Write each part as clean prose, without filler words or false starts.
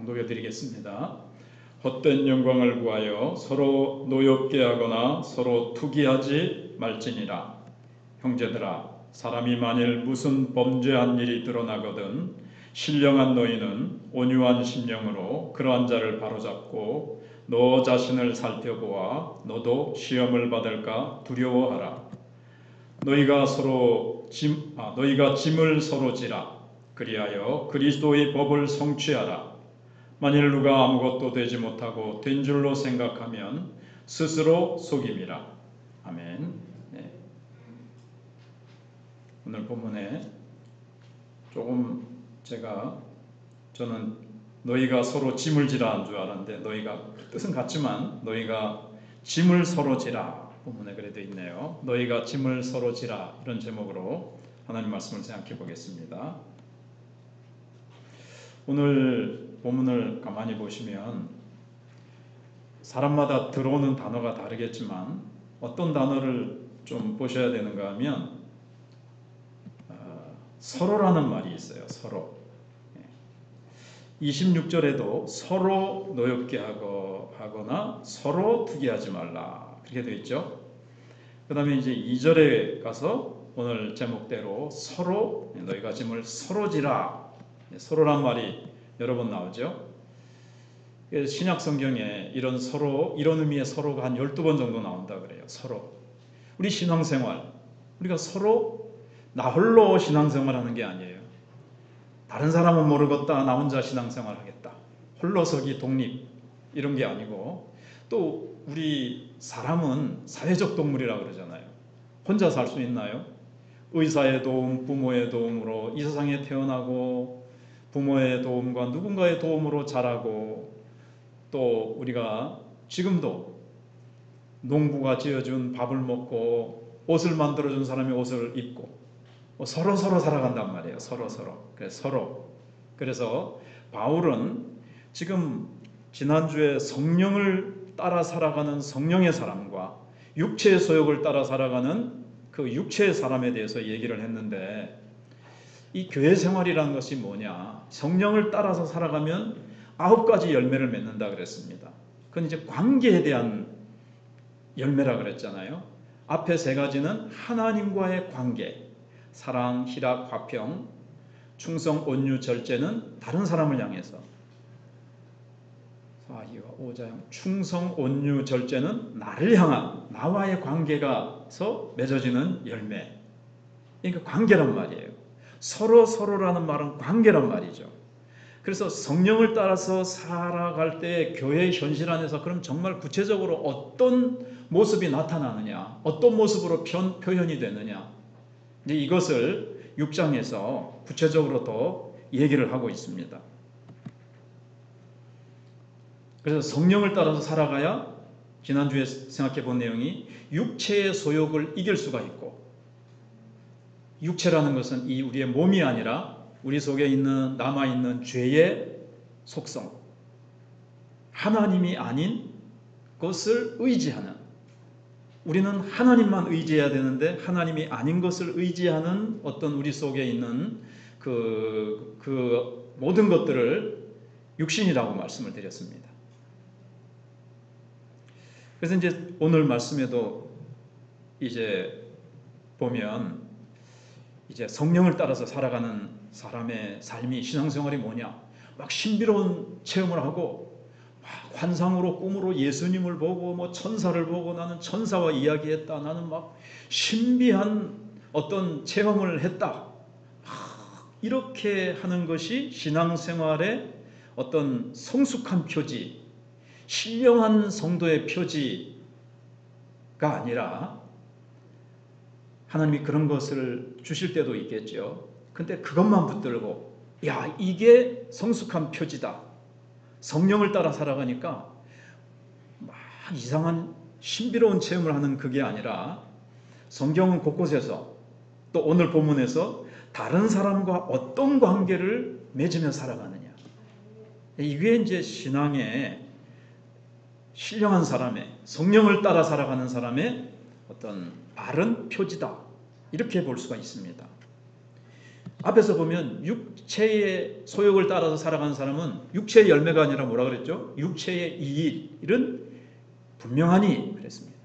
봉독해 드리겠습니다. 헛된 영광을 구하여 서로 노엽게 하거나 서로 투기하지 말지니라. 형제들아, 사람이 만일 무슨 범죄한 일이 드러나거든 신령한 너희는 온유한 심령으로 그러한 자를 바로잡고 너 자신을 살펴보아 너도 시험을 받을까 두려워하라. 너희가 짐을 서로 지라. 그리하여 그리스도의 법을 성취하라. 만일 누가 아무것도 되지 못하고 된 줄로 생각하면 스스로 속임이라. 아멘. 네. 오늘 본문에 조금 저는 너희가 서로 짐을 지라는 줄 알았는데 너희가 뜻은 같지만 너희가 짐을 서로 지라 본문에 그래 되어 있네요. 너희가 짐을 서로 지라 이런 제목으로 하나님 말씀을 생각해 보겠습니다. 오늘 본문을 가만히 보시면 사람마다 들어오는 단어가 다르겠지만 어떤 단어를 좀 보셔야 되는가 하면 서로라는 말이 있어요. 서로. 26절에도 서로 노엽게 하거나 서로 투기하지 말라 그렇게 되어 있죠. 그 다음에 이제 2절에 가서 오늘 제목대로 서로 너희가 짐을 서로 지라. 서로란 말이 여러 번 나오죠. 신약 성경에 이런 의미의 서로가 한 12번 정도 나온다 그래요. 서로. 우리 신앙생활 우리가 서로 나 홀로 신앙생활 하는 게 아니에요. 다른 사람은 모르겠다. 나 혼자 신앙생활 하겠다. 홀로서기 독립 이런 게 아니고 또 우리 사람은 사회적 동물이라고 그러잖아요. 혼자 살 수 있나요? 의사의 도움, 부모의 도움으로 이 세상에 태어나고 부모의 도움과 누군가의 도움으로 자라고 또 우리가 지금도 농부가 지어준 밥을 먹고 옷을 만들어준 사람이 옷을 입고 서로 살아간단 말이에요. 그래서 바울은 지금 지난주에 성령을 따라 살아가는 성령의 사람과 육체의 소욕을 따라 살아가는 그 육체의 사람에 대해서 얘기를 했는데 이 교회 생활이라는 것이 뭐냐? 성령을 따라서 살아가면 9가지 열매를 맺는다 그랬습니다. 그건 이제 관계에 대한 열매라 그랬잖아요. 앞에 3가지는 하나님과의 관계, 사랑, 희락, 화평, 충성, 온유, 절제는 다른 사람을 향해서 4, 2와 5장 충성, 온유, 절제는 나를 향한 나와의 관계가서 맺어지는 열매. 그러니까 관계란 말이에요. 서로라는 말은 관계란 말이죠. 그래서 성령을 따라서 살아갈 때 교회의 현실 안에서 그럼 정말 구체적으로 어떤 모습이 나타나느냐, 어떤 모습으로 표현이 되느냐, 이제 이것을 6장에서 구체적으로 더 얘기를 하고 있습니다. 그래서 성령을 따라서 살아가야 지난주에 생각해 본 내용이 육체의 소욕을 이길 수가 있고, 육체라는 것은 이 우리의 몸이 아니라 우리 속에 남아있는 죄의 속성, 하나님이 아닌 것을 의지하는, 우리는 하나님만 의지해야 되는데 하나님이 아닌 것을 의지하는 어떤 우리 속에 있는 그 모든 것들을 육신이라고 말씀을 드렸습니다. 그래서 이제 오늘 말씀에도 이제 보면 이제 성령을 따라서 살아가는 사람의 삶이 신앙생활이 뭐냐? 막 신비로운 체험을 하고 막 환상으로 꿈으로 예수님을 보고 뭐 천사를 보고 나는 천사와 이야기했다. 나는 막 신비한 어떤 체험을 했다. 이렇게 하는 것이 신앙생활의 어떤 성숙한 표지, 신령한 성도의 표지가 아니라 하나님이 그런 것을 주실 때도 있겠죠. 근데 그것만 붙들고 야 이게 성숙한 표지다. 성령을 따라 살아가니까 막 이상한 신비로운 체험을 하는 그게 아니라 성경은 곳곳에서 또 오늘 본문에서 다른 사람과 어떤 관계를 맺으며 살아가느냐. 이게 이제 신앙의 신령한 사람의 성령을 따라 살아가는 사람의 어떤 바른 표지다. 이렇게 볼 수가 있습니다. 앞에서 보면 육체의 소욕을 따라서 살아가는 사람은 육체의 열매가 아니라 뭐라 그랬죠? 육체의 이익은 분명하니 그랬습니다.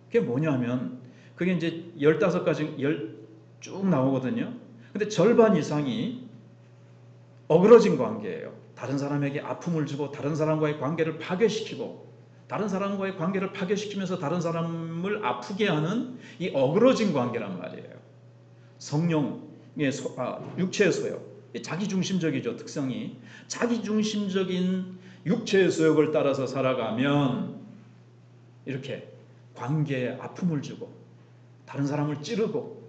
그게 뭐냐면 그게 이제 15가지 쭉 나오거든요. 근데 절반 이상이 어그러진 관계예요. 다른 사람에게 아픔을 주고 다른 사람과의 관계를 파괴시키고 다른 사람과의 관계를 파괴시키면서 다른 사람을 아프게 하는 이 어그러진 관계란 말이에요. 성령의 육체의 소욕, 자기중심적이죠. 특성이 자기중심적인 육체의 소욕을 따라서 살아가면 이렇게 관계에 아픔을 주고 다른 사람을 찌르고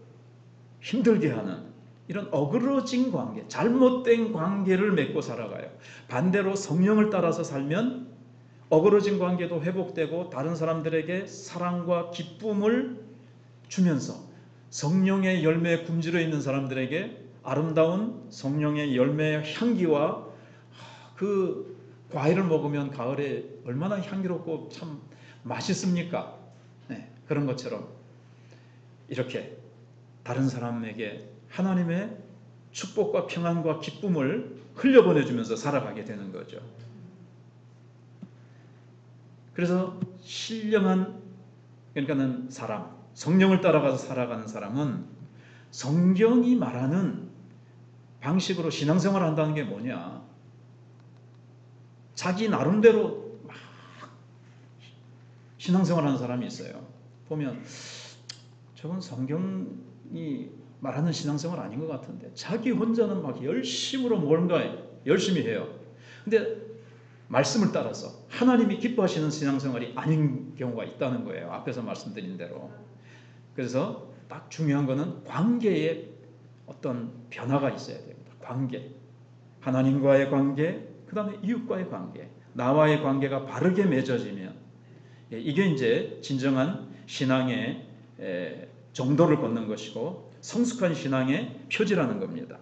힘들게 하는 이런 어그러진 관계, 잘못된 관계를 맺고 살아가요. 반대로 성령을 따라서 살면 어그러진 관계도 회복되고 다른 사람들에게 사랑과 기쁨을 주면서 성령의 열매에 굶주려 있는 사람들에게 아름다운 성령의 열매의 향기와 그 과일을 먹으면 가을에 얼마나 향기롭고 참 맛있습니까? 네, 그런 것처럼 이렇게 다른 사람에게 하나님의 축복과 평안과 기쁨을 흘려보내주면서 살아가게 되는 거죠. 그래서 신령한 그러니까는 사람, 성령을 따라가서 살아가는 사람은 성경이 말하는 방식으로 신앙생활을 한다는 게 뭐냐? 자기 나름대로 막 신앙생활하는 사람이 있어요. 보면 저건 성경이 말하는 신앙생활 아닌 것 같은데 자기 혼자는 막 열심으로 뭔가 열심히 해요. 근데 말씀을 따라서 하나님이 기뻐하시는 신앙생활이 아닌 경우가 있다는 거예요. 앞에서 말씀드린 대로. 그래서 딱 중요한 거는 관계에 어떤 변화가 있어야 됩니다. 관계. 하나님과의 관계, 그 다음에 이웃과의 관계. 나와의 관계가 바르게 맺어지면 이게 이제 진정한 신앙의 정도를 걷는 것이고 성숙한 신앙의 표지라는 겁니다.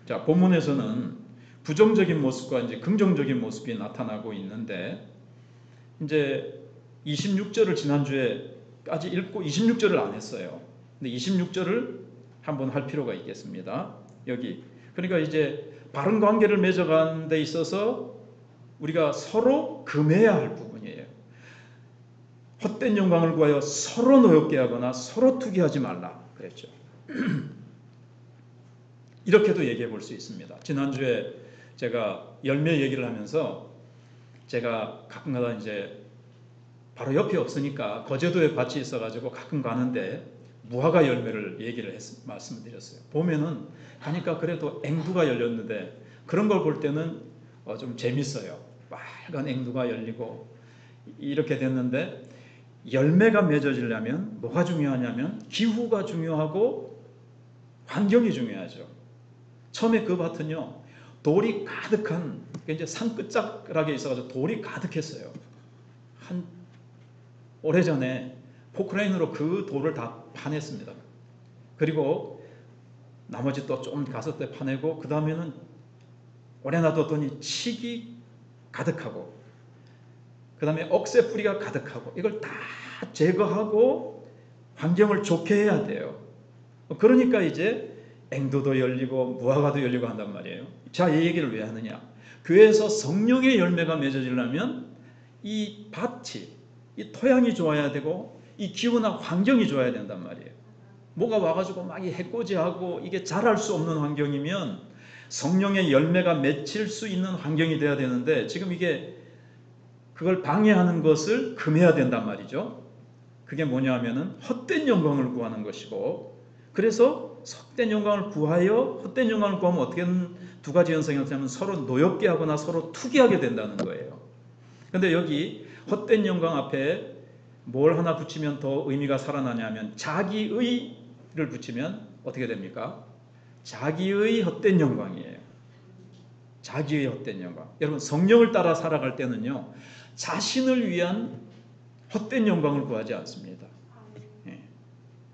자, 본문에서는 부정적인 모습과 이제 긍정적인 모습이 나타나고 있는데 이제 26절을 지난주에까지 읽고 26절을 안 했어요. 근데 26절을 한번 할 필요가 있겠습니다. 여기 그러니까 이제 바른 관계를 맺어가는 데 있어서 우리가 서로 금해야 할 부분이에요. 헛된 영광을 구하여 서로 노엽게 하거나 서로 투기하지 말라 그랬죠. 이렇게도 얘기해 볼 수 있습니다. 지난주에 제가 열매 얘기를 하면서 제가 가끔가다 이제 바로 옆에 없으니까 거제도에 밭이 있어가지고 가끔 가는데 무화과 열매를 얘기를 말씀드렸어요. 보면은 가니까 그래도 앵두가 열렸는데 그런 걸 볼 때는 좀 재밌어요. 빨간 앵두가 열리고 이렇게 됐는데 열매가 맺어지려면 뭐가 중요하냐면 기후가 중요하고 환경이 중요하죠. 처음에 그 밭은요 돌이 가득한 이제 산 끝자락에 있어가지고 돌이 가득했어요. 한 오래전에 포크레인으로 그 돌을 다 파냈습니다. 그리고 나머지 또 좀 가서 때 파내고 그 다음에는 오래 놔뒀더니 칡이 가득하고 그 다음에 억새 뿌리가 가득하고 이걸 다 제거하고 환경을 좋게 해야 돼요. 그러니까 이제 앵두도 열리고 무화과도 열리고 한단 말이에요. 자, 이 얘기를 왜 하느냐? 교회에서 성령의 열매가 맺어지려면 이 밭이, 이 토양이 좋아야 되고 이 기후나 환경이 좋아야 된단 말이에요. 뭐가 와가지고 막 해코지하고 이게 자랄 수 없는 환경이면 성령의 열매가 맺힐 수 있는 환경이 돼야 되는데 지금 이게 그걸 방해하는 것을 금해야 된단 말이죠. 그게 뭐냐 하면은 헛된 영광을 구하는 것이고 그래서 헛된 영광을 구하여 헛된 영광을 구하면 어떻게 두 가지 현상이 나타나면 서로 노엽게 하거나 서로 투기하게 된다는 거예요. 그런데 여기 헛된 영광 앞에 뭘 하나 붙이면 더 의미가 살아나냐면 자기의를 붙이면 어떻게 됩니까? 자기의 헛된 영광이에요. 자기의 헛된 영광. 여러분 성령을 따라 살아갈 때는요 자신을 위한 헛된 영광을 구하지 않습니다.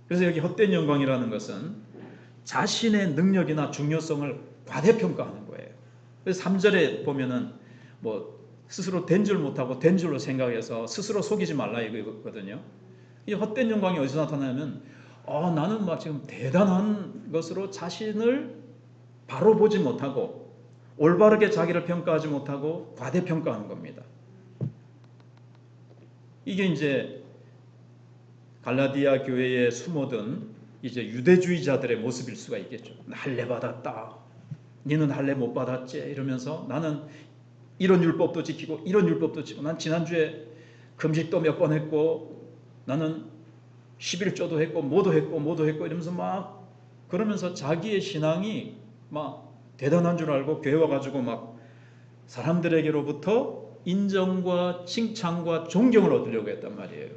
그래서 여기 헛된 영광이라는 것은 자신의 능력이나 중요성을 과대평가하는 거예요. 그래서 3절에 보면은 뭐 스스로 된 줄 못하고 된 줄로 생각해서 스스로 속이지 말라 이거거든요. 이 헛된 영광이 어디서 나타나냐면 나는 막 지금 대단한 것으로 자신을 바로 보지 못하고 올바르게 자기를 평가하지 못하고 과대평가하는 겁니다. 이게 이제 갈라디아 교회에 숨어든 이제 유대주의자들의 모습일 수가 있겠죠. 할례 받았다. 니는 할례 못 받았지? 이러면서 나는 이런 율법도 지키고 이런 율법도 지키고 난 지난주에 금식도 몇 번 했고 나는 11조도 했고 뭐도 했고 이러면서 막 그러면서 자기의 신앙이 막 대단한 줄 알고 교회 와가지고 막 사람들에게로부터 인정과 칭찬과 존경을 얻으려고 했단 말이에요.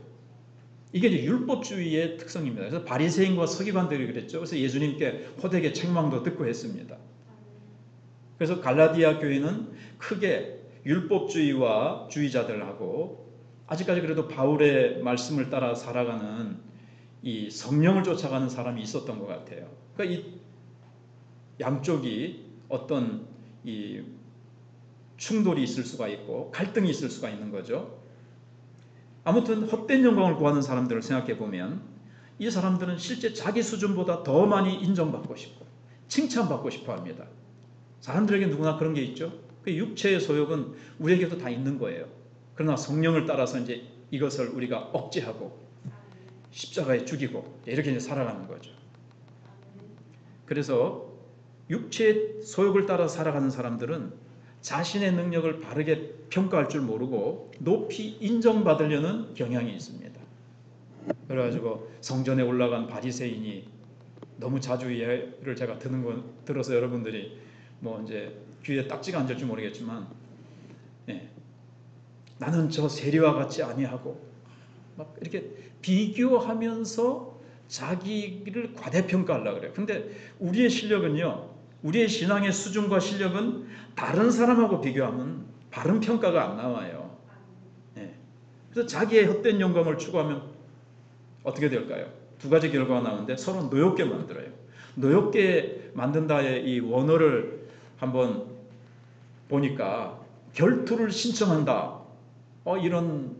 이게 이제 율법주의의 특성입니다. 그래서 바리새인과 서기관들이 그랬죠. 그래서 예수님께 호되게 책망도 듣고 했습니다. 그래서 갈라디아 교회는 크게 율법주의와 주의자들하고 아직까지 그래도 바울의 말씀을 따라 살아가는 이 성령을 쫓아가는 사람이 있었던 것 같아요. 그러니까 이 양쪽이 어떤 이 충돌이 있을 수가 있고 갈등이 있을 수가 있는 거죠. 아무튼 헛된 영광을 구하는 사람들을 생각해 보면 이 사람들은 실제 자기 수준보다 더 많이 인정받고 싶고 칭찬받고 싶어 합니다. 사람들에게 누구나 그런 게 있죠. 그 육체의 소욕은 우리에게도 다 있는 거예요. 그러나 성령을 따라서 이제 이것을 우리가 억제하고 십자가에 죽이고 이렇게 이제 살아가는 거죠. 그래서 육체의 소욕을 따라 살아가는 사람들은 자신의 능력을 바르게 평가할 줄 모르고 높이 인정받으려는 경향이 있습니다. 그래가지고 성전에 올라간 바리새인이 너무 자주 예를 제가 들어서 여러분들이 뭐 이제 귀에 딱지가 앉을지 모르겠지만, 나는 저 세리와 같이 아니하고 막 이렇게 비교하면서 자기를 과대평가하려고 그래요. 근데 우리의 실력은요, 우리의 신앙의 수준과 실력은 다른 사람하고 비교하면 바른 평가가 안 나와요. 그래서 자기의 헛된 영광을 추구하면 어떻게 될까요? 두 가지 결과가 나오는데 서로 노엽게 만들어요. 노엽게 만든다의 이 원어를 한번 보니까 결투를 신청한다. 이런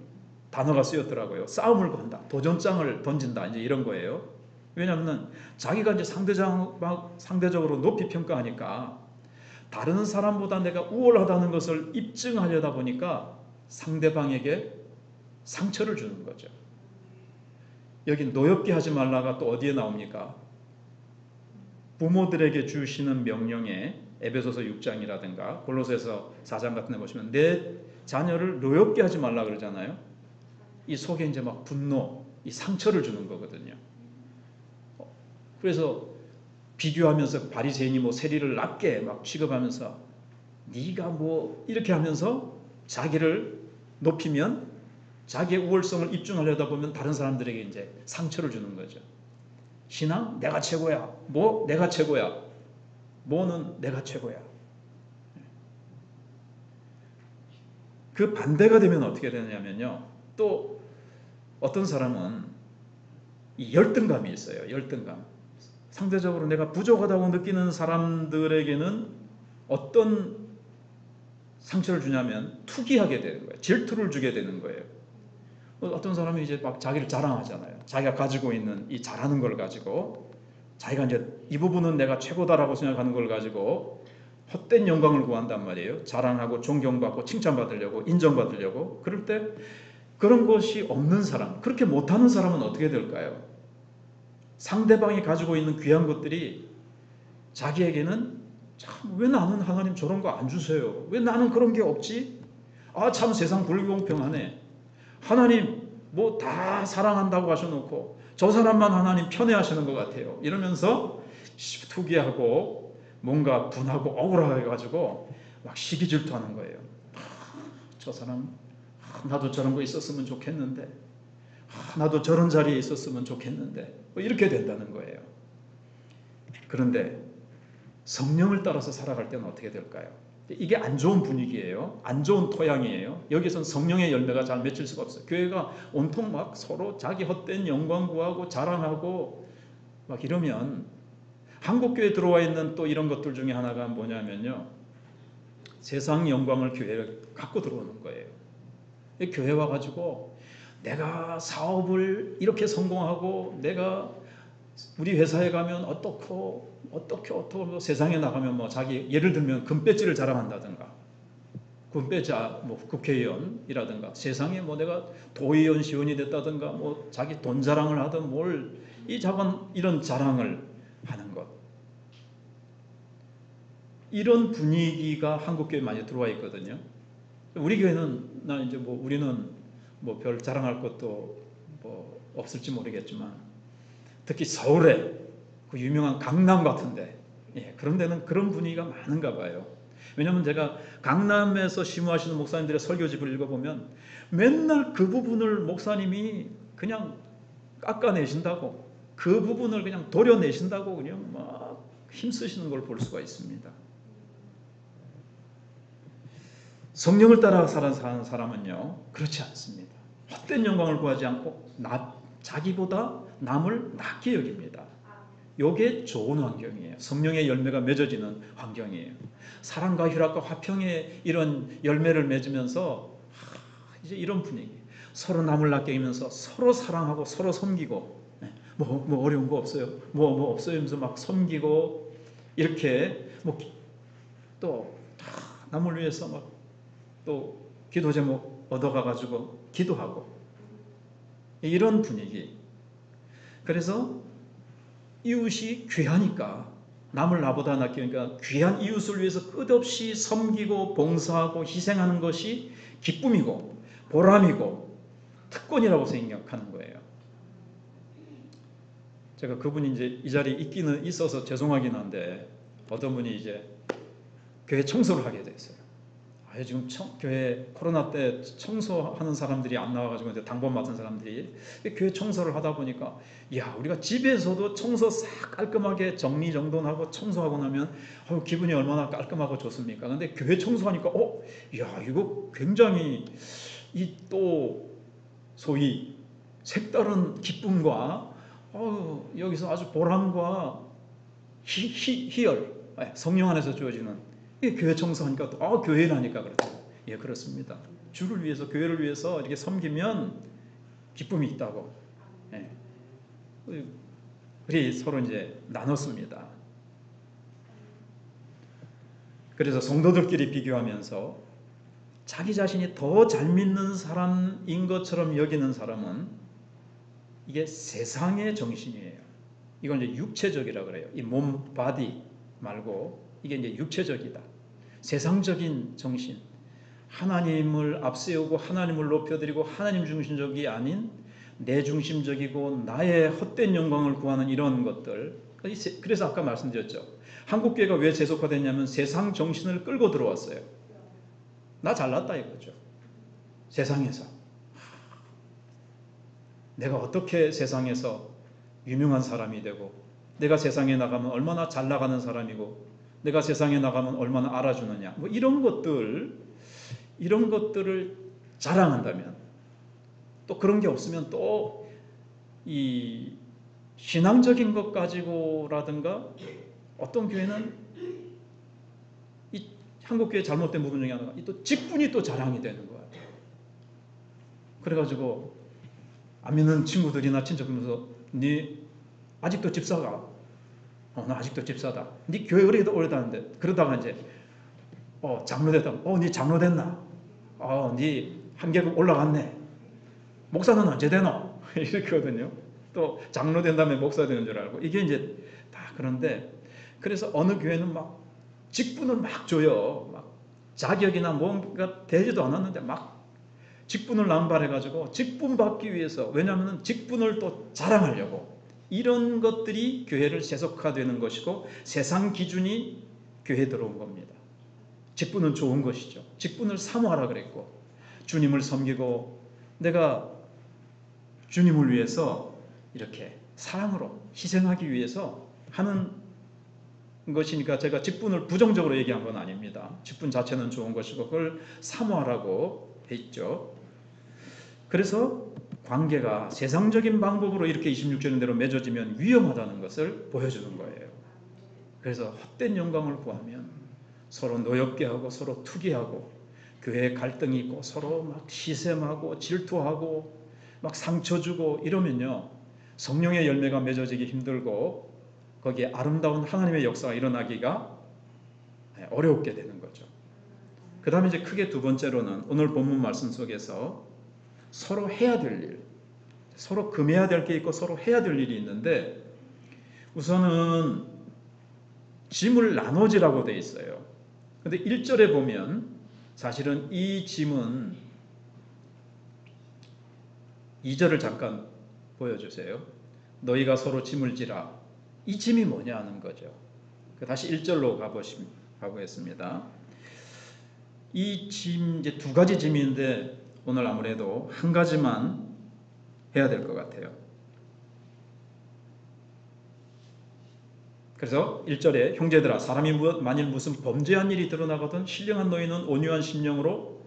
단어가 쓰였더라고요. 싸움을 건다. 도전장을 던진다. 이제 이런 거예요. 왜냐하면 자기가 이제 상대적으로 높이 평가하니까 다른 사람보다 내가 우월하다는 것을 입증하려다 보니까 상대방에게 상처를 주는 거죠. 여기 노엽게 하지 말라가 또 어디에 나옵니까? 부모들에게 주시는 명령에 에베소서 6장이라든가 골로새서 4장 같은 데 보시면 내 자녀를 노엽게 하지 말라 그러잖아요. 이 속에 이제 막 분노, 이 상처를 주는 거거든요. 그래서 비교하면서 바리새인이 뭐 세리를 낮게 막 취급하면서 네가 뭐 이렇게 하면서 자기를 높이면 자기의 우월성을 입증하려다 보면 다른 사람들에게 이제 상처를 주는 거죠. 신앙 내가 최고야. 뭐 내가 최고야. 뭐는 내가 최고야. 그 반대가 되면 어떻게 되냐면요. 또 어떤 사람은 이 열등감이 있어요. 열등감. 상대적으로 내가 부족하다고 느끼는 사람들에게는 어떤 상처를 주냐면 투기하게 되는 거예요. 질투를 주게 되는 거예요. 어떤 사람이 이제 막 자기를 자랑하잖아요. 자기가 가지고 있는 이 잘하는 걸 가지고 자기가 이제 이 부분은 내가 최고다라고 생각하는 걸 가지고 헛된 영광을 구한단 말이에요. 자랑하고 존경받고 칭찬받으려고 인정받으려고. 그럴 때 그런 것이 없는 사람, 그렇게 못하는 사람은 어떻게 될까요? 상대방이 가지고 있는 귀한 것들이 자기에게는 참 왜 나는 하나님 저런 거 안 주세요? 왜 나는 그런 게 없지? 참 세상 불공평하네. 하나님 뭐 다 사랑한다고 하셔놓고 저 사람만 하나님 편애하시는 것 같아요. 이러면서 투기하고 뭔가 분하고 억울해가지고 막 시기 질투하는 거예요. 저 사람 나도 저런 거 있었으면 좋겠는데, 나도 저런 자리에 있었으면 좋겠는데, 뭐 이렇게 된다는 거예요. 그런데 성령을 따라서 살아갈 때는 어떻게 될까요? 이게 안 좋은 분위기예요. 안 좋은 토양이에요. 여기서는 성령의 열매가 잘 맺힐 수가 없어요. 교회가 온통 막 서로 자기 헛된 영광 구하고 자랑하고 막 이러면, 한국교회에 들어와 있는 또 이런 것들 중에 하나가 뭐냐면요, 세상 영광을 교회에 갖고 들어오는 거예요. 교회 와가지고 내가 사업을 이렇게 성공하고 내가 우리 회사에 가면 어떻게 뭐 세상에 나가면 뭐 자기 예를 들면 금배지를 자랑한다든가, 금배지 뭐 국회의원이라든가, 세상에 뭐 내가 도의원 시원이 됐다든가, 뭐 자기 돈 자랑을 하든 뭘 이 작은 이런 자랑을 하는 것, 이런 분위기가 한국 교회에 많이 들어와 있거든요. 우리 교회는 이제 뭐 우리는 뭐 별 자랑할 것도 뭐 없을지 모르겠지만, 특히 서울에 그 유명한 강남 같은데, 그런 데는 그런 분위기가 많은가 봐요. 왜냐하면 제가 강남에서 심우하시는 목사님들의 설교집을 읽어보면 맨날 그 부분을 목사님이 그냥 깎아내신다고, 그 부분을 그냥 도려내신다고 그냥 막 힘쓰시는 걸 볼 수가 있습니다. 성령을 따라 사는 사람은요, 그렇지 않습니다. 헛된 영광을 구하지 않고 자기보다 남을 낮게 여깁니다. 이게 좋은 환경이에요. 성령의 열매가 맺어지는 환경이에요. 사랑과 희락과 화평의 이런 열매를 맺으면서 이제 이런 분위기, 서로 남을 낮게 여기면서 서로 사랑하고 서로 섬기고, 뭐 어려운 거 없어요, 뭐 없어요 하면서 막 섬기고, 이렇게 뭐 또 남을 위해서 막 또 기도 제목 얻어가가지고 기도하고, 이런 분위기. 그래서 이웃이 귀하니까, 남을 나보다 낫게 하니까 귀한 이웃을 위해서 끝없이 섬기고 봉사하고 희생하는 것이 기쁨이고 보람이고 특권이라고 생각하는 거예요. 제가 그분이 이제 이 자리에 있기는 있어서 죄송하긴 한데, 어떤 분이 이제 교회 청소를 하게 됐어요. 지금 교회 코로나 때 청소하는 사람들이 안 나와가지고 이제 당번 맡은 사람들이 교회 청소를 하다 보니까, 우리가 집에서도 청소 싹 깔끔하게 정리정돈하고 청소하고 나면 기분이 얼마나 깔끔하고 좋습니까? 근데 교회 청소하니까 이거 굉장히 또 소위 색다른 기쁨과 여기서 아주 보람과 희열, 성령 안에서 주어지는, 교회 청소하니까 또 교회라니까 그렇죠. 그렇습니다. 주를 위해서, 교회를 위해서 이렇게 섬기면 기쁨이 있다고, 우리 서로 이제 나눴습니다. 그래서 성도들끼리 비교하면서 자기 자신이 더 잘 믿는 사람인 것처럼 여기는 사람은 이게 세상의 정신이에요. 이걸 이제 육체적이라 그래요. 이 몸, 바디 말고 이게 이제 육체적이다. 세상적인 정신, 하나님을 앞세우고 하나님을 높여드리고 하나님 중심적이 아닌 내 중심적이고 나의 헛된 영광을 구하는 이런 것들. 그래서 아까 말씀드렸죠. 한국교회가 왜 세속화됐냐면 세상 정신을 끌고 들어왔어요. 나 잘났다 이거죠. 세상에서 내가 어떻게 세상에서 유명한 사람이 되고, 내가 세상에 나가면 얼마나 잘 나가는 사람이고, 내가 세상에 나가면 얼마나 알아주느냐, 뭐 이런 것들을 자랑한다면, 또 그런 게 없으면 또 이 신앙적인 것 가지고라든가, 어떤 교회는 이 한국교회 잘못된 부분 중에 하나가 또 직분이 또 자랑이 되는 거야. 그래가지고 안 믿는 친구들이나 친척 보면서 네 아직도 집사가? 나 아직도 집사다. 네 교회 오래 다녔는데. 그러다가 이제 장로 됐다. 네 장로 됐나? 네 한계급 올라갔네. 목사는 언제 되노? 이렇게거든요. 또 장로 된 다음에 목사 되는 줄 알고, 이게 이제 다 그런데, 그래서 어느 교회는 막 직분을 막 줘요. 막 자격이나 뭔가 되지도 않았는데 막 직분을 남발해가지고 직분 받기 위해서, 왜냐하면 직분을 또 자랑하려고, 이런 것들이 교회를 세속화되는 것이고 세상 기준이 교회에 들어온 겁니다. 직분은 좋은 것이죠. 직분을 사모하라 그랬고, 주님을 섬기고 내가 주님을 위해서 이렇게 사랑으로 희생하기 위해서 하는 것이니까 제가 직분을 부정적으로 얘기한 건 아닙니다. 직분 자체는 좋은 것이고 그걸 사모하라고 돼 있죠. 그래서 관계가 세상적인 방법으로 이렇게 26절대로 맺어지면 위험하다는 것을 보여주는 거예요. 그래서 헛된 영광을 구하면 서로 노엽게 하고 서로 투기하고 교회에 갈등이 있고 서로 막 시샘하고 질투하고 막 상처 주고 이러면요, 성령의 열매가 맺어지기 힘들고 거기에 아름다운 하나님의 역사가 일어나기가 어렵게 되는 거죠. 그 다음에 이제 크게 두 번째로는 오늘 본문 말씀 속에서 서로 해야 될 일, 서로 금해야 될 게 있고 서로 해야 될 일이 있는데, 우선은 짐을 나눠지라고 되어 있어요. 근데 1절에 보면 사실은 이 짐은, 2절을 잠깐 보여주세요. 너희가 서로 짐을 지라. 이 짐이 뭐냐 하는 거죠. 다시 1절로 가보겠습니다. 이 짐, 이제 두 가지 짐인데 오늘 아무래도 한 가지만 해야 될 것 같아요. 그래서 1절에 형제들아, 사람이 만일 무슨 범죄한 일이 드러나거든 신령한 너희는 온유한 심령으로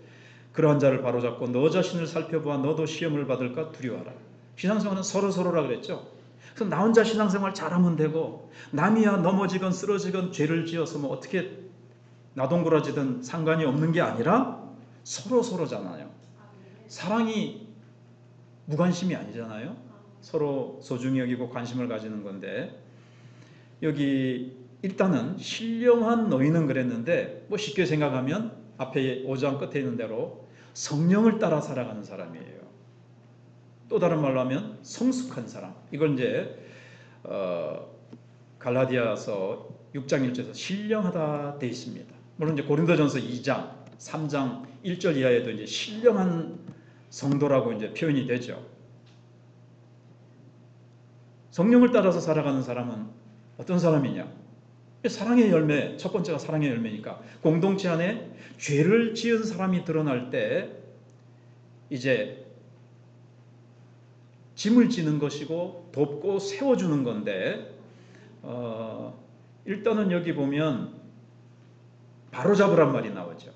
그러한 자를 바로잡고 너 자신을 살펴보아 너도 시험을 받을까 두려워하라. 신앙생활은 서로서로라 그랬죠. 그래서 나 혼자 신앙생활 잘하면 되고 남이야 넘어지건 쓰러지건 죄를 지어서 뭐 어떻게 나동그라지든 상관이 없는 게 아니라 서로서로잖아요. 사랑이 무관심이 아니잖아요. 서로 소중히 여기고 관심을 가지는 건데, 여기 일단은 신령한 너희는 그랬는데 뭐 쉽게 생각하면 앞에 5장 끝에 있는 대로 성령을 따라 살아가는 사람이에요. 또 다른 말로 하면 성숙한 사람. 이걸 이제 갈라디아서 6장 1절에서 신령하다 되어 있습니다. 물론 이제 고린도전서 2장 3장 1절 이하에도 이제 신령한 성도라고 이제 표현이 되죠. 성령을 따라서 살아가는 사람은 어떤 사람이냐? 사랑의 열매, 첫 번째가 사랑의 열매니까 공동체 안에 죄를 지은 사람이 드러날 때 이제 짐을 지는 것이고 돕고 세워주는 건데, 일단은 여기 보면 바로잡으란 말이 나오죠.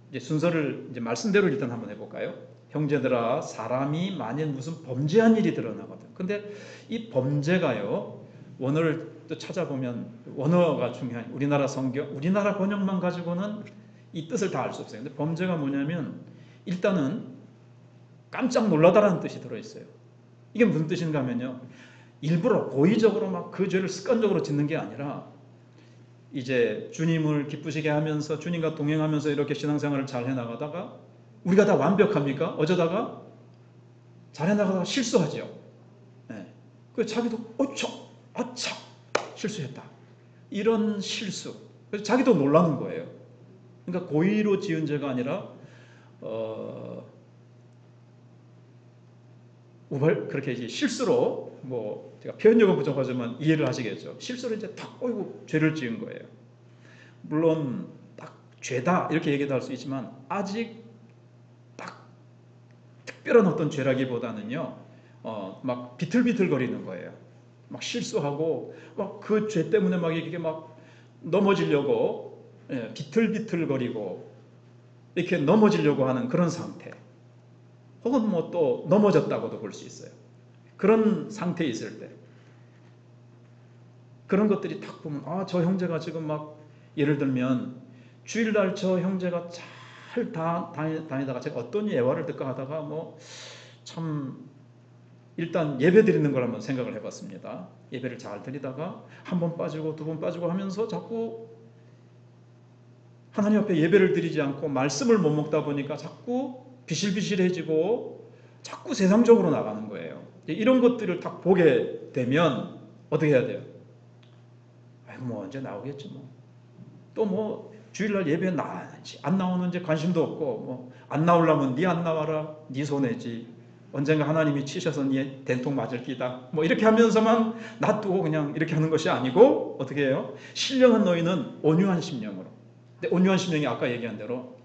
이제 순서를 이제 말씀대로 일단 한번 해볼까요? 형제들아, 사람이 만일 무슨 범죄한 일이 드러나거든. 근데 이 범죄가요, 원어를 또 찾아보면 원어가 중요한, 우리나라 성경, 우리나라 번역만 가지고는 이 뜻을 다 알 수 없어요. 근데 범죄가 뭐냐면 일단은 깜짝 놀라다라는 뜻이 들어있어요. 이게 무슨 뜻인가 하면요, 일부러 고의적으로 막 그 죄를 습관적으로 짓는 게 아니라 이제 주님을 기쁘시게 하면서 주님과 동행하면서 이렇게 신앙생활을 잘 해나가다가, 우리가 다 완벽합니까? 어쩌다가 잘 해나가다가 실수하죠. 네. 그 자기도 아차 실수했다, 이런 실수. 그래서 자기도 놀라는 거예요. 그러니까 고의로 지은 죄가 아니라 그렇게 이제 실수로, 뭐 제가 표현력은 부족하지만 이해를 하시겠죠. 실수로 이제 탁 어이구 죄를 지은 거예요. 물론 딱 죄다 이렇게 얘기도 할 수 있지만 아직 딱 특별한 어떤 죄라기보다는요, 막 비틀비틀거리는 거예요. 막 실수하고 막 그 죄 때문에 막 이게 막 넘어지려고, 비틀비틀거리고 이렇게 넘어지려고 하는 그런 상태. 혹은 뭐 또 넘어졌다고도 볼 수 있어요. 그런 상태에 있을 때 그런 것들이 딱 보면, 저 형제가 지금 막, 예를 들면 주일날 저 형제가 잘 다니다가 제가 어떤 예화를 듣까 하다가 뭐 참, 일단 예배 드리는 걸 한번 생각을 해봤습니다. 예배를 잘 드리다가 한 번 빠지고 두 번 빠지고 하면서 자꾸 하나님 앞에 예배를 드리지 않고 말씀을 못 먹다 보니까 자꾸 비실비실해지고 자꾸 세상적으로 나가는 거예요. 이런 것들을 딱 보게 되면 어떻게 해야 돼요? 아이고 뭐 언제 나오겠지 뭐. 또 뭐 주일날 예배 나왔는지 안 나오는지 관심도 없고, 뭐 안 나오려면 네 안 나와라, 네 손해지, 언젠가 하나님이 치셔서 네 된통 맞을 끼다, 뭐 이렇게 하면서만 놔두고 그냥 이렇게 하는 것이 아니고 어떻게 해요? 신령한 너희는 온유한 심령으로. 근데 온유한 심령이 아까 얘기한 대로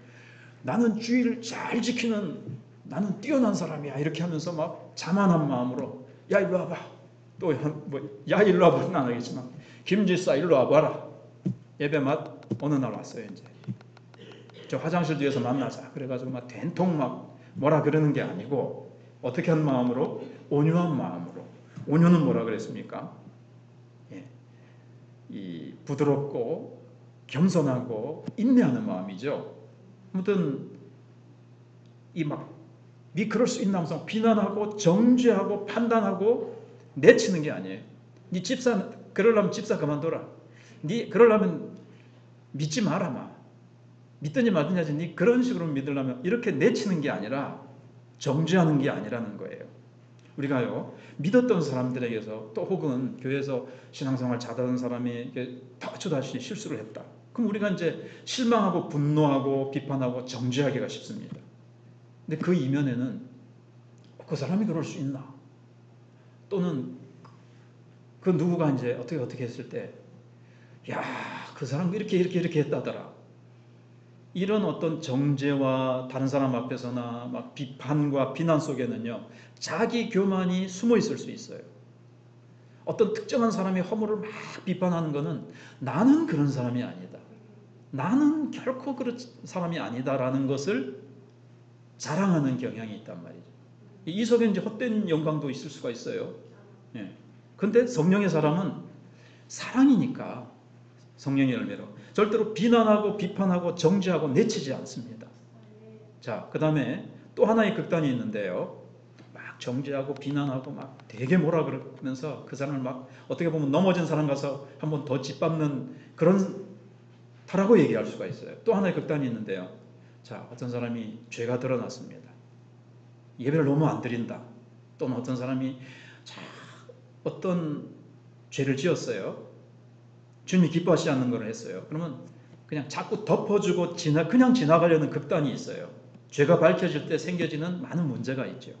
나는 주의를 잘 지키는, 나는 뛰어난 사람이야, 이렇게 하면서 막 자만한 마음으로 야 일로 와봐, 또 뭐 야 일로 와봐는 안 하겠지만 김지사 일로 와봐라, 예배 맛 어느 날 왔어요. 이제 저 화장실 뒤에서 만나자 그래가지고 막 된통 막 뭐라 그러는 게 아니고 어떻게 한 마음으로? 온유한 마음으로. 온유는 뭐라 그랬습니까? 이 부드럽고 겸손하고 인내하는 마음이죠. 아무튼 이 막 네 그럴 수 있나 하면서 비난하고 정죄하고 판단하고 내치는 게 아니에요. 네 집사 그러려면 집사 그만둬라. 네 그러려면 믿지 마라 마. 믿든지 말든지 하지. 네 그런 식으로 믿으려면 이렇게 내치는 게 아니라 정죄하는 게 아니라는 거예요. 우리가요 믿었던 사람들에게서 또 혹은 교회에서 신앙생활 잘하던 사람이 다시 실수를 했다. 그럼 우리가 이제 실망하고 분노하고 비판하고 정죄하기가 쉽습니다. 근데 그 이면에는 그 사람이 그럴 수 있나? 또는 그 누구가 이제 어떻게 했을 때, 야, 그 사람 이렇게 했다더라. 이런 어떤 정죄와 다른 사람 앞에서나 막 비판과 비난 속에는요, 자기 교만이 숨어 있을 수 있어요. 어떤 특정한 사람이 허물을 막 비판하는 것은 나는 그런 사람이 아니다. 나는 결코 그런 사람이 아니다라는 것을 자랑하는 경향이 있단 말이죠. 이 속에 이제 헛된 영광도 있을 수가 있어요. 예. 근데 성령의 사람은 사랑이니까 성령의 열매로 절대로 비난하고 비판하고 정죄하고 내치지 않습니다. 자, 그 다음에 또 하나의 극단이 있는데요. 막 정죄하고 비난하고 막 되게 뭐라 그러면서 그 사람을 막 어떻게 보면 넘어진 사람 가서 한번 더 짓밟는 그런 타라고 얘기할 수가 있어요. 또 하나의 극단이 있는데요. 자, 어떤 사람이 죄가 드러났습니다. 예배를 너무 안 드린다. 또는 어떤 사람이 어떤 죄를 지었어요. 주님이 기뻐하지 않는 걸 했어요. 그러면 그냥 자꾸 덮어주고 그냥 지나가려는 극단이 있어요. 죄가 밝혀질 때 생겨지는 많은 문제가 있죠.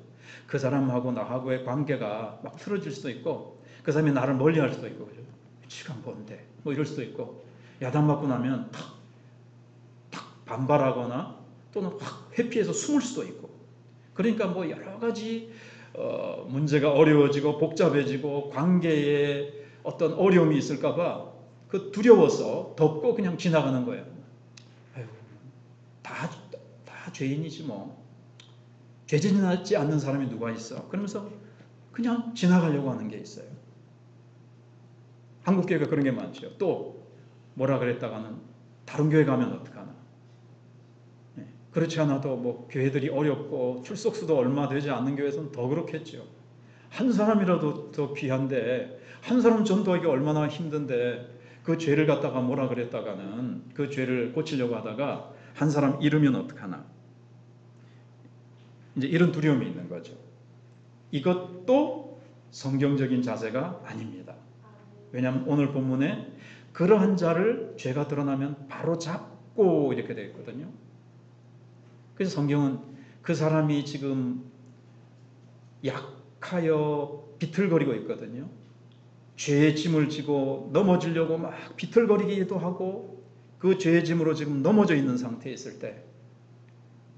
그 사람하고 나하고의 관계가 막 틀어질 수도 있고, 그 사람이 나를 멀리할 수도 있고, 그죠? 지가 뭔데? 뭐 이럴 수도 있고, 야단맞고 나면 탁 반발하거나 또는 확 회피해서 숨을 수도 있고. 그러니까 뭐 여러 가지 문제가 어려워지고 복잡해지고 관계에 어떤 어려움이 있을까봐 그 두려워서 덮고 그냥 지나가는 거예요. 아유, 다 죄인이지 뭐. 죄짓지 않는 사람이 누가 있어. 그러면서 그냥 지나가려고 하는 게 있어요. 한국 교회가 그런 게 많죠. 또 뭐라 그랬다가는 다른 교회 가면 어떡하나. 그렇지 않아도 뭐 교회들이 어렵고 출석수도 얼마 되지 않는 교회에서는 더 그렇겠죠. 한 사람이라도 더 귀한데 한 사람 전도하기 얼마나 힘든데 그 죄를 갖다가 뭐라 그랬다가는 그 죄를 고치려고 하다가 한 사람 잃으면 어떡하나. 이제 이런 두려움이 있는 거죠. 이것도 성경적인 자세가 아닙니다. 왜냐하면 오늘 본문에 그러한 자를 죄가 드러나면 바로 잡고 이렇게 되어 있거든요. 그래서 성경은 그 사람이 지금 약하여 비틀거리고 있거든요. 죄의 짐을 지고 넘어지려고 막 비틀거리기도 하고 그 죄의 짐으로 지금 넘어져 있는 상태에 있을 때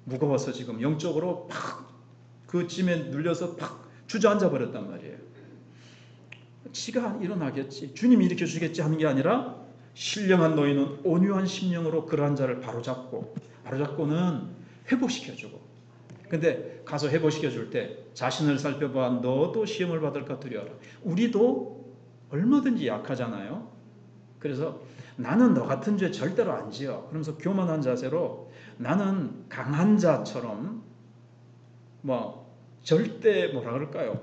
무거워서 지금 영적으로 팍 그 짐에 눌려서 팍 주저앉아 버렸단 말이에요. 지가 일어나겠지, 주님이 일으켜 주겠지 하는 게 아니라 신령한 너희는 온유한 심령으로 그러한 자를 바로잡고는 회복시켜주고, 근데 가서 회복시켜줄 때 자신을 살펴봐. 너도 시험을 받을까 두려워라. 우리도 얼마든지 약하잖아요. 그래서 나는 너 같은 죄 절대로 안 지어. 그러면서 교만한 자세로 나는 강한 자처럼 뭐 절대 뭐라 그럴까요?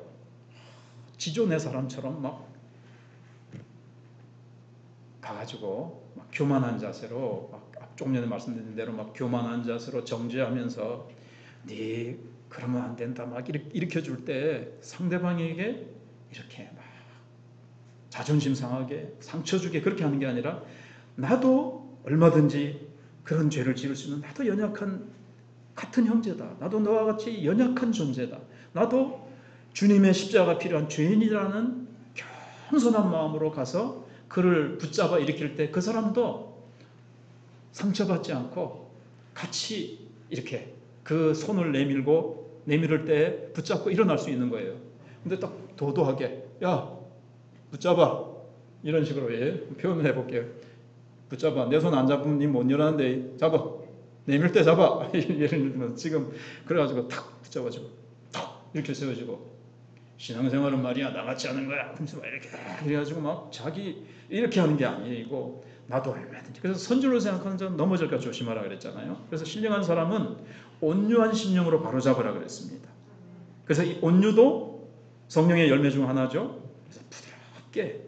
지존의 사람처럼 막 가가지고 막 교만한 자세로 막 조금 전에 말씀드린 대로 막 교만한 자세로 정죄하면서 네 그러면 안 된다 막 일으켜 줄 때 상대방에게 이렇게 막 자존심 상하게 상처 주게 그렇게 하는 게 아니라 나도 얼마든지 그런 죄를 지을 수 있는 나도 연약한 같은 형제다. 나도 너와 같이 연약한 존재다. 나도 주님의 십자가가 필요한 죄인이라는 겸손한 마음으로 가서 그를 붙잡아 일으킬 때 그 사람도 상처받지 않고 같이 이렇게 그 손을 내밀을 때 붙잡고 일어날 수 있는 거예요. 근데 딱 도도하게 야 붙잡아 이런 식으로 표현을 해볼게요. 붙잡아. 내 손 안 잡으면 니 못 일어나는데 잡아. 내밀 때 잡아. 예를 들면 지금 그래가지고 탁 붙잡아주고 탁 이렇게 세워주고 신앙생활은 말이야 나같이 하는 거야. 그래서 이렇게 그래가지고 막 자기 이렇게 하는 게 아니고 나도 얼마든지. 그래서 선줄로 생각하는 자는 넘어질까 조심하라 그랬잖아요. 그래서 신령한 사람은 온유한 심령으로 바로잡으라 그랬습니다. 그래서 이 온유도 성령의 열매 중 하나죠. 그래서 부드럽게,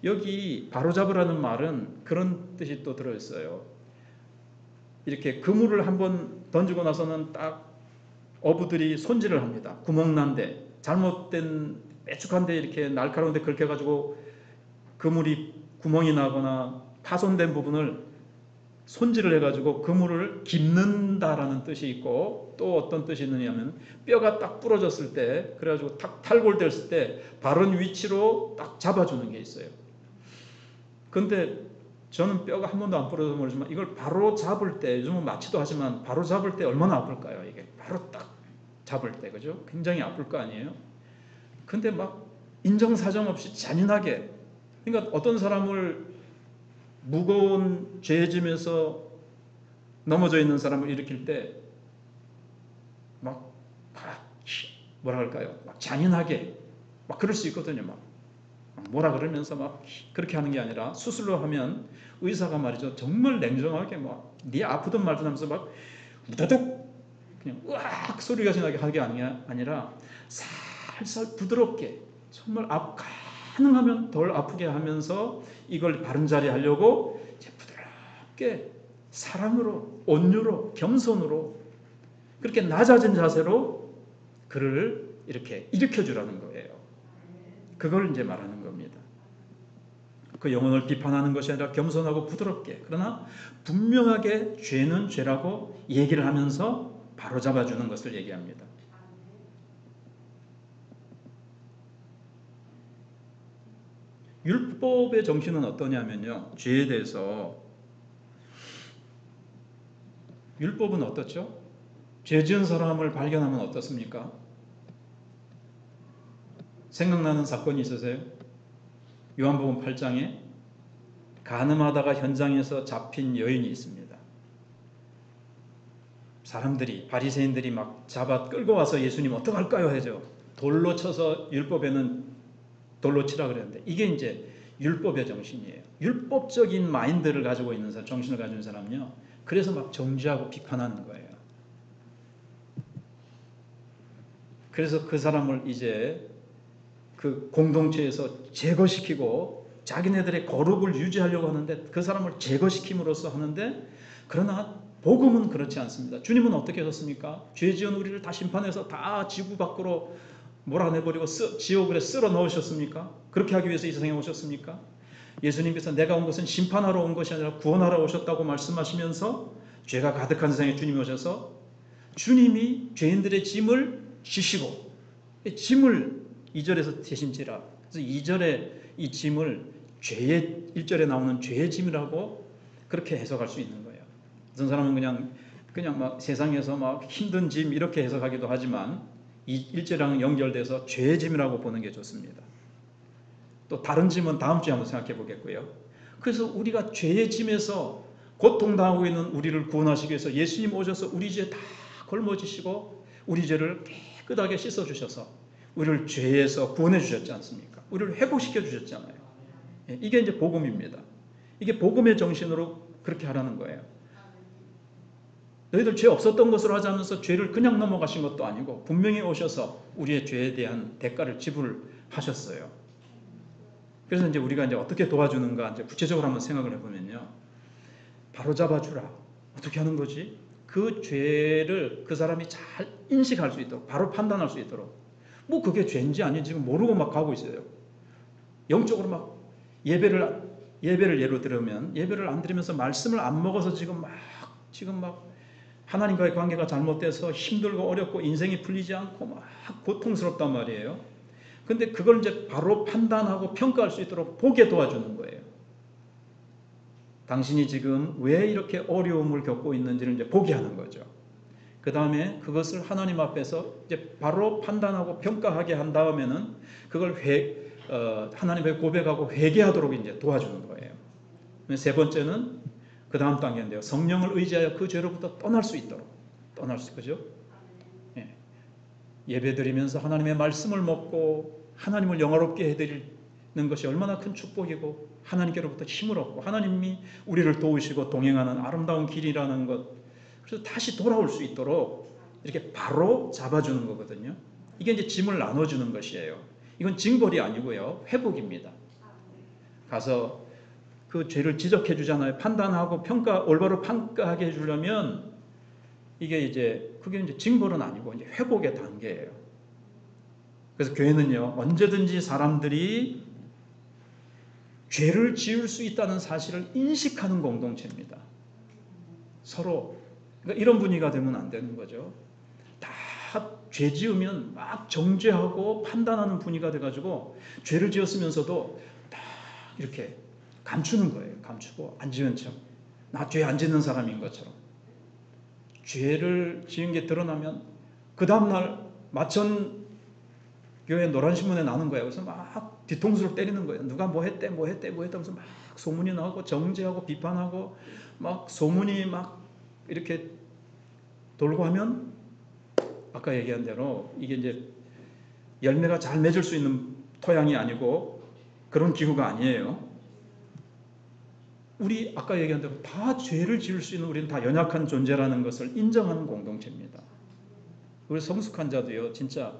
여기 바로잡으라는 말은 그런 뜻이 또 들어있어요. 이렇게 그물을 한번 던지고 나서는 딱 어부들이 손질을 합니다. 구멍난데, 잘못된 빼쭉한데 이렇게 날카로운데 긁혀가지고 그물이 구멍이 나거나 파손된 부분을 손질을 해가지고 그물을 깁는다라는 뜻이 있고, 또 어떤 뜻이 있느냐면 뼈가 딱 부러졌을 때, 그래가지고 탁 탈골됐을 때 바른 위치로 딱 잡아주는 게 있어요. 근데 저는 뼈가 한 번도 안 부러져서 모르지만 이걸 바로 잡을 때, 요즘은 마취도 하지만 바로 잡을 때 얼마나 아플까요? 이게 바로 딱 잡을 때, 그죠? 굉장히 아플 거 아니에요? 근데 막 인정사정 없이 잔인하게, 그러니까 어떤 사람을 무거운 죄짐에서 넘어져 있는 사람을 일으킬 때 막 뭐라 할까요? 막 잔인하게 막 그럴 수 있거든요. 막 뭐라 그러면서 막 그렇게 하는 게 아니라, 수술로 하면 의사가 말이죠, 정말 냉정하게 막 네 아프든 말든 하면서 막 우다둑 그냥 으악 소리가 나게 하는 게 아니라 살살 부드럽게, 정말 가능하면 덜 아프게 하면서 이걸 바른 자리 하려고 부드럽게 사랑으로, 온유로, 겸손으로, 그렇게 낮아진 자세로 그를 이렇게 일으켜주라는 거예요. 그걸 이제 말하는 겁니다. 그 영혼을 비판하는 것이 아니라 겸손하고 부드럽게, 그러나 분명하게 죄는 죄라고 얘기를 하면서 바로잡아주는 것을 얘기합니다. 율법의 정신은 어떠냐면요, 죄에 대해서 율법은 어떻죠? 죄 지은 사람을 발견하면 어떻습니까? 생각나는 사건이 있으세요? 요한복음 8장에 간음하다가 현장에서 잡힌 여인이 있습니다. 사람들이, 바리새인들이 막 잡아 끌고 와서 예수님 어떡할까요 하죠. 돌로 쳐서, 율법에는 돌로 치라 그랬는데, 이게 이제 율법의 정신이에요. 율법적인 마인드를 가지고 있는 사람, 정신을 가진 사람은요, 그래서 막 정죄하고 비판하는 거예요. 그래서 그 사람을 이제 그 공동체에서 제거시키고 자기네들의 거룩을 유지하려고 하는데, 그 사람을 제거시킴으로써 하는데, 그러나 복음은 그렇지 않습니다. 주님은 어떻게 하셨습니까? 죄 지은 우리를 다 심판해서 다 지구 밖으로 몰아내버리고 지옥에 쓸어 넣으셨습니까? 그렇게 하기 위해서 이 세상에 오셨습니까? 예수님께서 내가 온 것은 심판하러 온 것이 아니라 구원하러 오셨다고 말씀하시면서 죄가 가득한 세상에 주님이 오셔서 주님이 죄인들의 짐을 지시고, 짐을 2절에서 대신지라, 그래서 2절에 이 짐을 죄의, 1절에 나오는 죄의 짐이라고 그렇게 해석할 수 있는 거예요. 어떤 사람은 그냥 막 세상에서 막 힘든 짐 이렇게 해석하기도 하지만, 이 1절이랑 연결돼서 죄의 짐이라고 보는 게 좋습니다. 또 다른 짐은 다음 주에 한번 생각해 보겠고요. 그래서 우리가 죄의 짐에서 고통당하고 있는 우리를 구원하시기 위해서 예수님 오셔서 우리 죄 다 걸머지시고 우리 죄를 깨끗하게 씻어주셔서 우리를 죄에서 구원해 주셨지 않습니까? 우리를 회복시켜 주셨잖아요. 이게 이제 복음입니다. 이게 복음의 정신으로 그렇게 하라는 거예요. 너희들 죄 없었던 것으로 하자면서 죄를 그냥 넘어가신 것도 아니고 분명히 오셔서 우리의 죄에 대한 대가를 지불하셨어요. 그래서 이제 우리가 이제 어떻게 도와주는가 이제 구체적으로 한번 생각을 해보면요, 바로 잡아주라. 어떻게 하는 거지? 그 죄를 그 사람이 잘 인식할 수 있도록, 바로 판단할 수 있도록. 뭐 그게 죄인지 아닌지 모르고 막 가고 있어요. 영적으로 막 예배를 예로 들으면, 예배를 안 드리면서 말씀을 안 먹어서 지금 막 하나님과의 관계가 잘못돼서 힘들고 어렵고 인생이 풀리지 않고 막 고통스럽단 말이에요. 근데 그걸 이제 바로 판단하고 평가할 수 있도록 보게 도와주는 거예요. 당신이 지금 왜 이렇게 어려움을 겪고 있는지를 이제 보게 하는 거죠. 그 다음에 그것을 하나님 앞에서 이제 바로 판단하고 평가하게 한 다음에는 그걸 하나님께 고백하고 회개하도록 이제 도와주는 거예요. 세 번째는 그 다음 단계인데요, 성령을 의지하여 그 죄로부터 떠날 수 있도록, 그죠? 예배 드리면서 하나님의 말씀을 먹고 하나님을 영화롭게 해드리는 것이 얼마나 큰 축복이고 하나님께로부터 힘을 얻고 하나님이 우리를 도우시고 동행하는 아름다운 길이라는 것, 그래서 다시 돌아올 수 있도록 이렇게 바로 잡아주는 거거든요. 이게 이제 짐을 나눠주는 것이에요. 이건 징벌이 아니고요, 회복입니다. 가서 그 죄를 지적해 주잖아요. 판단하고 올바로 평가하게 해주려면 이게 이제 그게 이제 징벌은 아니고 이제 회복의 단계예요. 그래서 교회는요, 언제든지 사람들이 죄를 지을 수 있다는 사실을 인식하는 공동체입니다. 서로. 그러니까 이런 분위기가 되면 안 되는 거죠. 다 죄 지으면 막 정죄하고 판단하는 분위기가 돼가지고 죄를 지었으면서도 다 이렇게 감추는 거예요. 감추고 안 지은 척. 나 죄 안 짓는 사람인 것처럼. 죄를 지은 게 드러나면 그 다음날 마천 교회 노란 신문에 나는 거예요. 그래서 막 뒤통수를 때리는 거예요. 누가 뭐 했대 하면서 막 소문이 나고 정죄하고 비판하고 막 소문이 막 이렇게 돌고 하면 아까 얘기한 대로 이게 이제 열매가 잘 맺을 수 있는 토양이 아니고 그런 기후가 아니에요. 우리 아까 얘기한 대로 다 죄를 지을 수 있는 우리는 다 연약한 존재라는 것을 인정하는 공동체입니다. 우리 성숙한 자도요, 진짜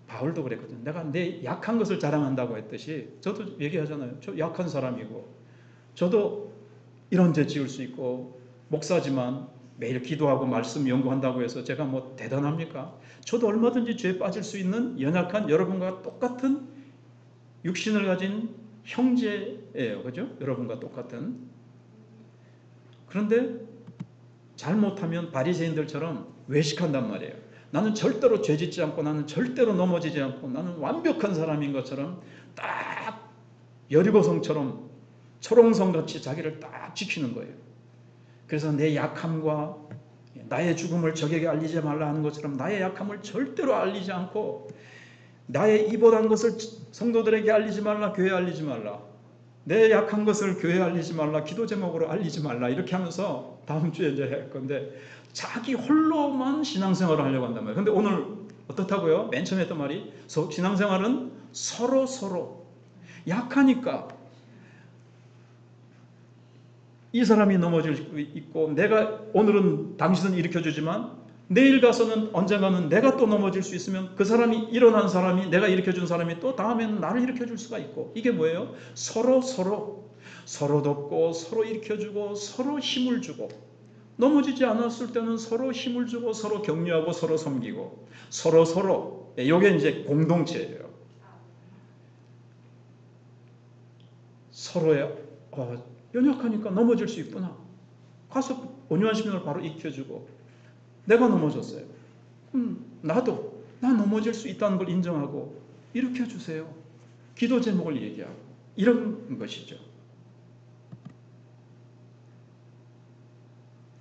바울도 그랬거든요. 내가 내 약한 것을 자랑한다고 했듯이 저도 얘기하잖아요. 저 약한 사람이고 저도 이런 죄 지을 수 있고 목사지만 매일 기도하고 말씀 연구한다고 해서 제가 뭐 대단합니까? 저도 얼마든지 죄에 빠질 수 있는 연약한 여러분과 똑같은 육신을 가진 형제예요. 그죠? 여러분과 똑같은. 그런데 잘못하면 바리새인들처럼 외식한단 말이에요. 나는 절대로 죄 짓지 않고 나는 절대로 넘어지지 않고 나는 완벽한 사람인 것처럼 딱 여리고성처럼 초롱성같이 자기를 딱 지키는 거예요. 그래서 내 약함과 나의 죽음을 적에게 알리지 말라 하는 것처럼 나의 약함을 절대로 알리지 않고 나의 입어단 것을 성도들에게 알리지 말라, 교회에 알리지 말라, 내 약한 것을 교회에 알리지 말라, 기도 제목으로 알리지 말라, 이렇게 하면서 다음 주에 이제 할 건데 자기 홀로만 신앙생활을 하려고 한단 말이에요. 근데 오늘 어떻다고요? 맨 처음에 했던 말이 신앙생활은 서로 약하니까 이 사람이 넘어질 수 있고 내가 오늘은 당신은 일으켜주지만 내일 가서는 언젠가는 내가 또 넘어질 수 있으면 그 사람이 일어난 사람이 내가 일으켜준 사람이 또 다음에는 나를 일으켜줄 수가 있고 이게 뭐예요? 서로 돕고 서로 일으켜주고 서로 힘을 주고 넘어지지 않았을 때는 서로 힘을 주고 서로 격려하고 서로 섬기고 서로 이게 이제 공동체예요. 서로의 연약하니까 넘어질 수 있구나. 가서 온유한 심령을 바로 익혀주고 내가 넘어졌어요. 나도 나 넘어질 수 있다는 걸 인정하고 일으켜주세요. 기도 제목을 얘기하고 이런 것이죠.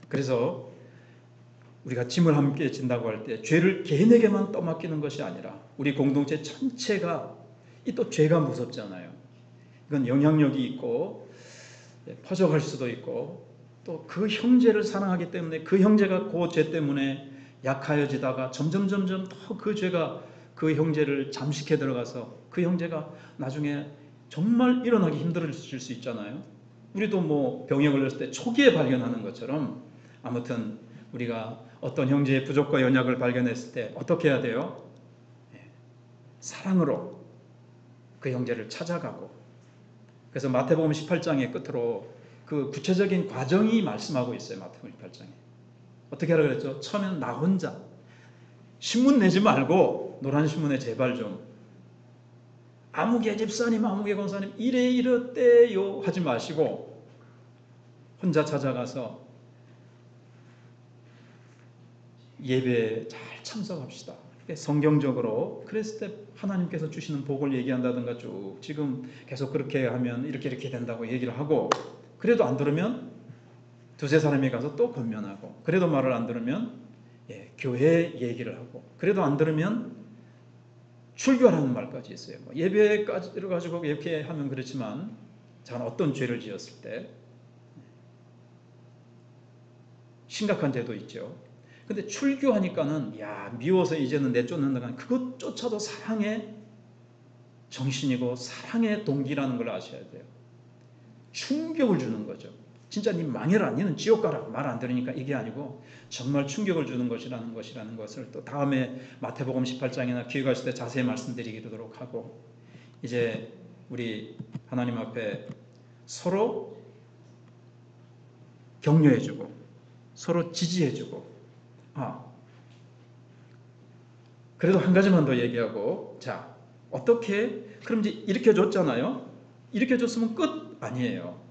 그래서 우리가 짐을 함께 진다고 할 때 죄를 개인에게만 떠맡기는 것이 아니라 우리 공동체 전체가 또 죄가 무섭잖아요. 이건 영향력이 있고 퍼져갈 수도 있고 또 그 형제를 사랑하기 때문에 그 형제가 그 죄 때문에 약하여지다가 점점 더 그 죄가 그 형제를 잠식해 들어가서 그 형제가 나중에 정말 일어나기 힘들어질 수 있잖아요. 우리도 뭐 병에 걸렸을 때 초기에 발견하는 것처럼 아무튼 우리가 어떤 형제의 부족과 연약을 발견했을 때 어떻게 해야 돼요? 사랑으로 그 형제를 찾아가고 그래서 마태복음 18장의 끝으로 그 구체적인 과정이 말씀하고 있어요. 마태복음 18장에. 어떻게 하라고 그랬죠? 처음에는 나 혼자. 신문 내지 말고 노란 신문에 제발 좀 아무개 집사님 아무개 권사님 이래 이랬대요 하지 마시고 혼자 찾아가서 예배에 잘 참석합시다. 성경적으로 그랬을 때 하나님께서 주시는 복을 얘기한다든가 쭉 지금 계속 그렇게 하면 이렇게 된다고 얘기를 하고 그래도 안 들으면 두세 사람이 가서 또 권면하고 그래도 말을 안 들으면 교회 얘기를 하고 그래도 안 들으면 출교하라는 말까지 있어요. 예배까지를 가지고 이렇게 하면 그렇지만 자 어떤 죄를 지었을 때 심각한 죄도 있죠. 근데 출교하니까는 미워서 이제는 내쫓는다가 그것조차도 사랑의 정신이고 사랑의 동기라는 걸 아셔야 돼요. 충격을 주는 거죠. 진짜 니 망해라, 니는 지옥 가라 말 안 들으니까 이게 아니고 정말 충격을 주는 것이라는 것을 또 다음에 마태복음 18장이나 기회 가실 때 자세히 말씀드리도록 하고, 이제 우리 하나님 앞에 서로 격려해주고 서로 지지해주고, 그래도 한 가지만 더 얘기하고, 자, 어떻게, 그럼 이제 일으켜줬잖아요. 일으켜줬으면 끝 아니에요.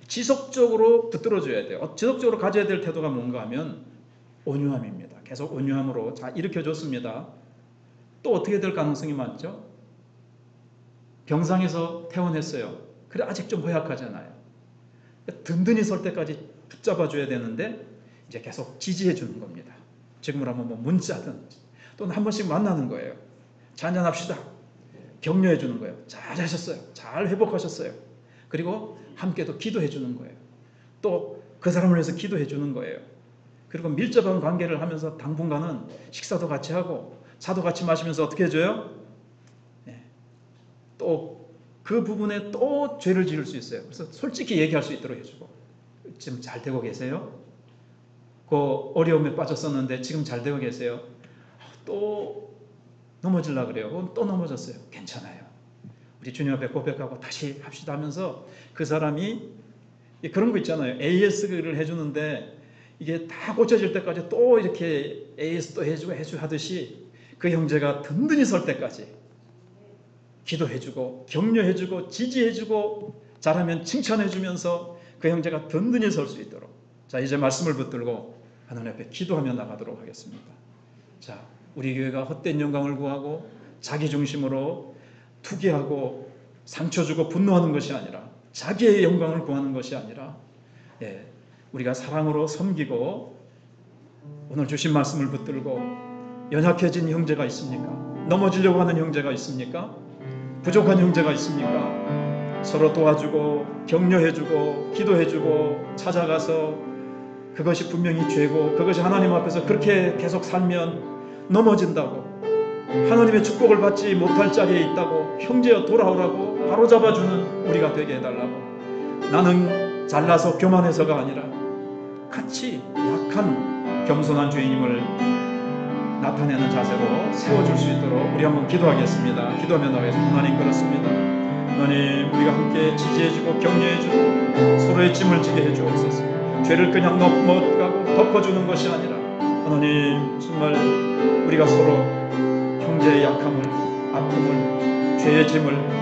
지속적으로 붙들어줘야 돼요. 지속적으로 가져야 될 태도가 뭔가 하면 온유함입니다. 계속 온유함으로, 자, 일으켜줬습니다. 또 어떻게 될 가능성이 많죠? 병상에서 퇴원했어요. 그래, 아직 좀 허약하잖아요. 든든히 설 때까지 붙잡아줘야 되는데 이제 계속 지지해주는 겁니다. 지금으로 하면 뭐 문자든 또는 한 번씩 만나는 거예요. 자, 한잔합시다. 격려해주는 거예요. 잘하셨어요. 잘 회복하셨어요. 그리고 함께 또 기도해주는 거예요. 또 그 사람을 위해서 기도해주는 거예요. 그리고 밀접한 관계를 하면서 당분간은 식사도 같이 하고 차도 같이 마시면서 어떻게 해줘요? 또 그 부분에 또 죄를 지을 수 있어요. 그래서 솔직히 얘기할 수 있도록 해주고, 지금 잘 되고 계세요? 그 어려움에 빠졌었는데 지금 잘 되고 계세요? 또 넘어지려고 그래요. 또 넘어졌어요. 괜찮아요. 우리 주님 앞에 고백하고 다시 합시다 하면서 그 사람이, 그런 거 있잖아요. AS를 해주는데 이게 다 고쳐질 때까지 또 이렇게 AS 또 해주고 하듯이 그 형제가 든든히 설 때까지 기도해주고 격려해주고 지지해주고 잘하면 칭찬해주면서 그 형제가 든든히 설 수 있도록, 자, 이제 말씀을 붙들고 하나님 앞에 기도하며 나가도록 하겠습니다. 자, 우리 교회가 헛된 영광을 구하고 자기 중심으로 투기하고 상처 주고 분노하는 것이 아니라, 자기의 영광을 구하는 것이 아니라, 우리가 사랑으로 섬기고, 오늘 주신 말씀을 붙들고, 연약해진 형제가 있습니까? 넘어지려고 하는 형제가 있습니까? 부족한 형제가 있습니까? 서로 도와주고 격려해주고 기도해주고 찾아가서, 그것이 분명히 죄고 그것이 하나님 앞에서 그렇게 계속 살면 넘어진다고, 하나님의 축복을 받지 못할 자리에 있다고, 형제여 돌아오라고 바로잡아주는 우리가 되게 해달라고, 나는 잘나서 교만해서가 아니라 같이 약한 겸손한 주인님을 나타내는 자세로 세워줄 수 있도록 우리 한번 기도하겠습니다. 기도하며 나가겠습니다. 하나님, 그렇습니다. 하나님, 우리가 함께 지지해주고 격려해주고 서로의 짐을 지게 해주옵소서. 죄를 그냥 넘어가고 덮어주는 것이 아니라, 하나님, 정말 우리가 서로 형제의 약함을, 아픔을, 죄의 짐을